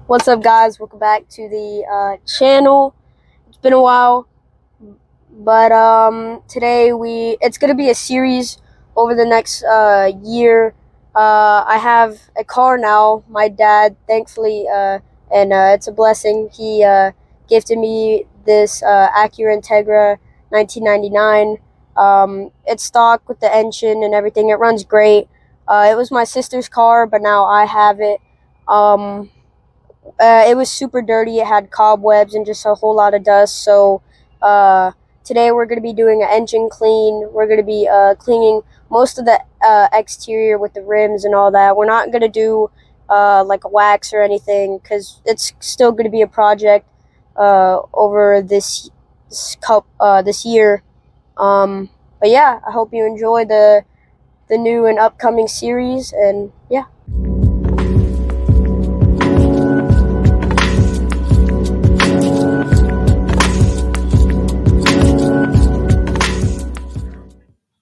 What's up, guys? Welcome back to the channel. It's been a while, but today it's gonna be a series over the next year. I have a car now. My dad, thankfully, and it's a blessing. He gifted me this Acura Integra 1999. It's stock with the engine and everything. It runs great. It was my sister's car, but now I have it. It was super dirty. It had cobwebs and just a whole lot of dust. So today we're going to be doing an engine clean. We're going to be cleaning most of the exterior with the rims and all that. We're not going to do like a wax or anything because it's still going to be a project over this year. But yeah, I hope you enjoy the new and upcoming series, and yeah.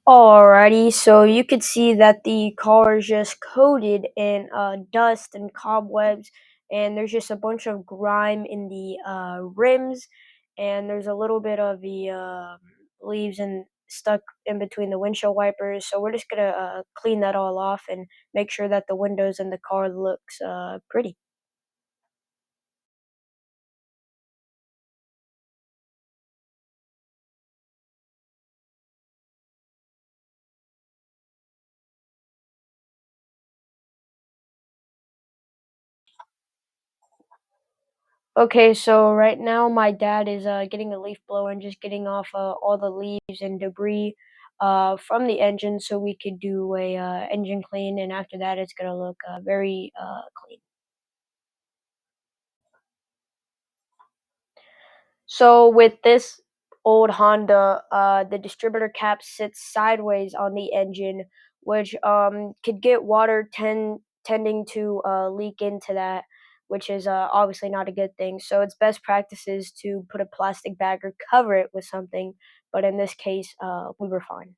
Alrighty, so you could see that the car is just coated in dust and cobwebs, and there's just a bunch of grime in the rims, and there's a little bit of the leaves and stuck in between the windshield wipers. So we're just gonna clean that all off and make sure that the windows in the car looks pretty. Okay, so right now my dad is getting a leaf blower and just getting off all the leaves and debris from the engine so we could do a engine clean, and after that it's gonna look very clean. So with this old Honda, the distributor cap sits sideways on the engine, which could get water tending to leak into that, which is obviously not a good thing. So it's best practices to put a plastic bag or cover it with something. But in this case, we were fine.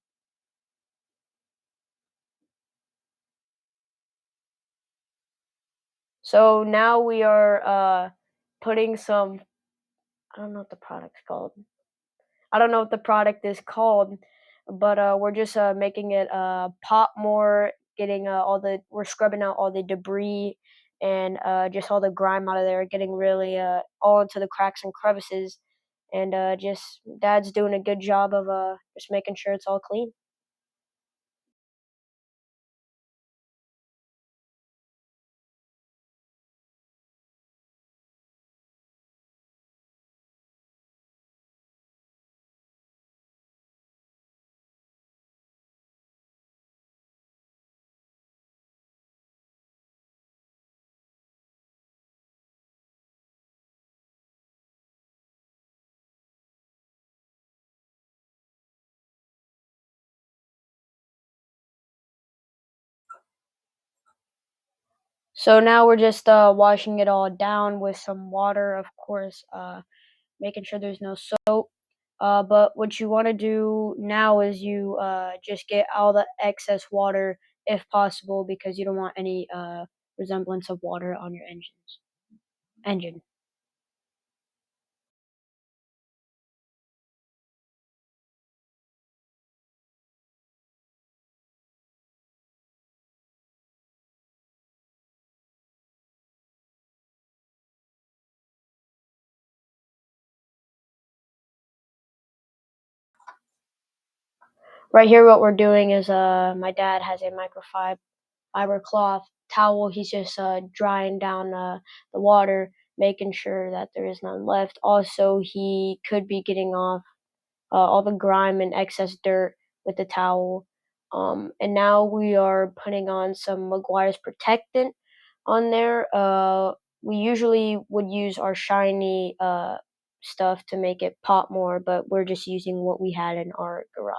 So now we are putting some. I don't know what the product's called. I don't know what the product is called, but we're just making it pop more, getting we're scrubbing out all the debris and just all the grime out of there, getting really all into the cracks and crevices, and just Dad's doing a good job of just making sure it's all clean. So now we're just washing it all down with some water, of course, making sure there's no soap. But what you want to do now is you just get all the excess water if possible, because you don't want any resemblance of water on your engine. Right here, what we're doing is my dad has a microfiber cloth towel. He's just drying down the water, making sure that there is none left. Also, he could be getting off all the grime and excess dirt with the towel. And now we are putting on some Maguire's protectant on there. We usually would use our shiny stuff to make it pop more, but we're just using what we had in our garage.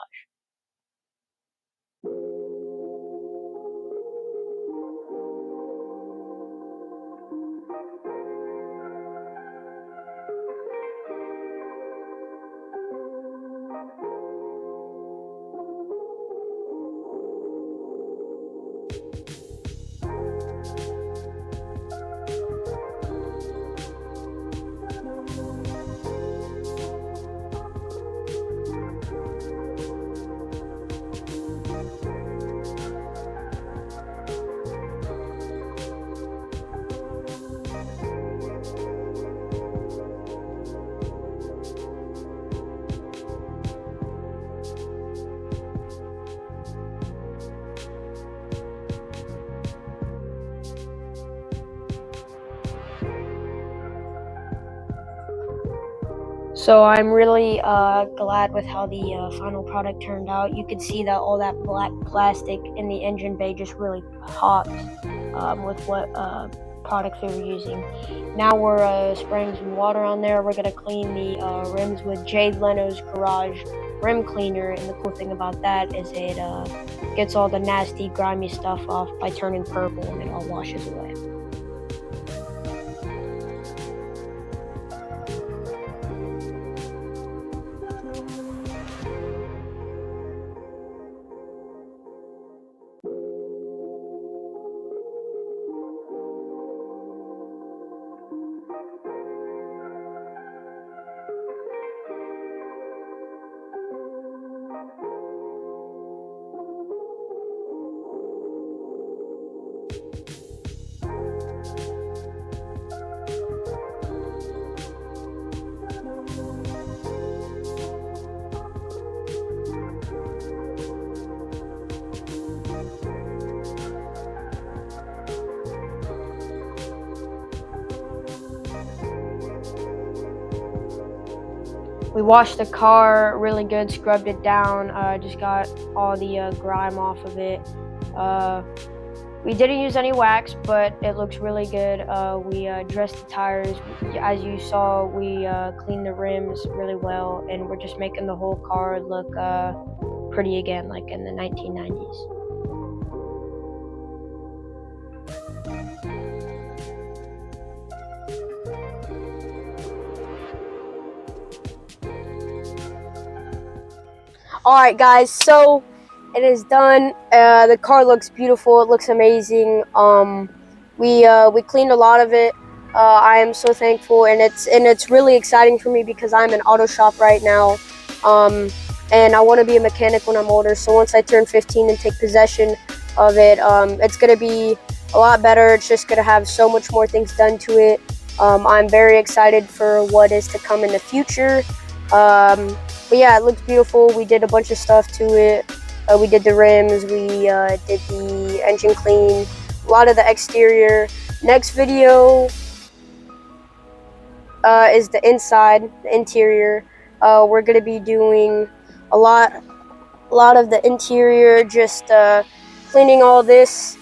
So I'm really glad with how the final product turned out. You could see that all that black plastic in the engine bay just really popped with what products we were using. Now we're spraying some water on there. We're gonna clean the rims with Jay Leno's Garage rim cleaner, and the cool thing about that is it gets all the nasty, grimy stuff off by turning purple, and it all washes away. We washed the car really good, scrubbed it down, just got all the grime off of it. We didn't use any wax, but it looks really good. We dressed the tires. As you saw, we cleaned the rims really well, and we're just making the whole car look pretty again, like in the 1990s. Alright guys, so it is done. The car looks beautiful, it looks amazing. We cleaned a lot of it. I am so thankful, and it's really exciting for me because I'm in auto shop right now. And I want to be a mechanic when I'm older, so once I turn 15 and take possession of it, it's going to be a lot better. It's just going to have so much more things done to it. I'm very excited for what is to come in the future. But yeah, it looks beautiful. We did a bunch of stuff to it. We did the rims, we did the engine clean, a lot of the exterior. Next video is the inside, the interior. We're gonna be doing a lot of the interior, just cleaning all this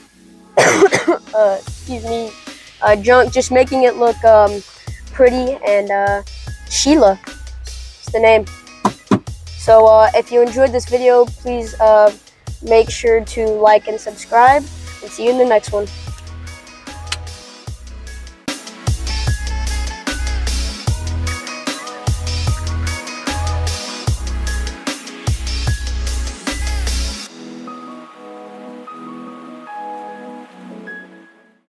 excuse me, junk, just making it look pretty. And Sheila is the name. So if you enjoyed this video, please make sure to like and subscribe, and see you in the next one.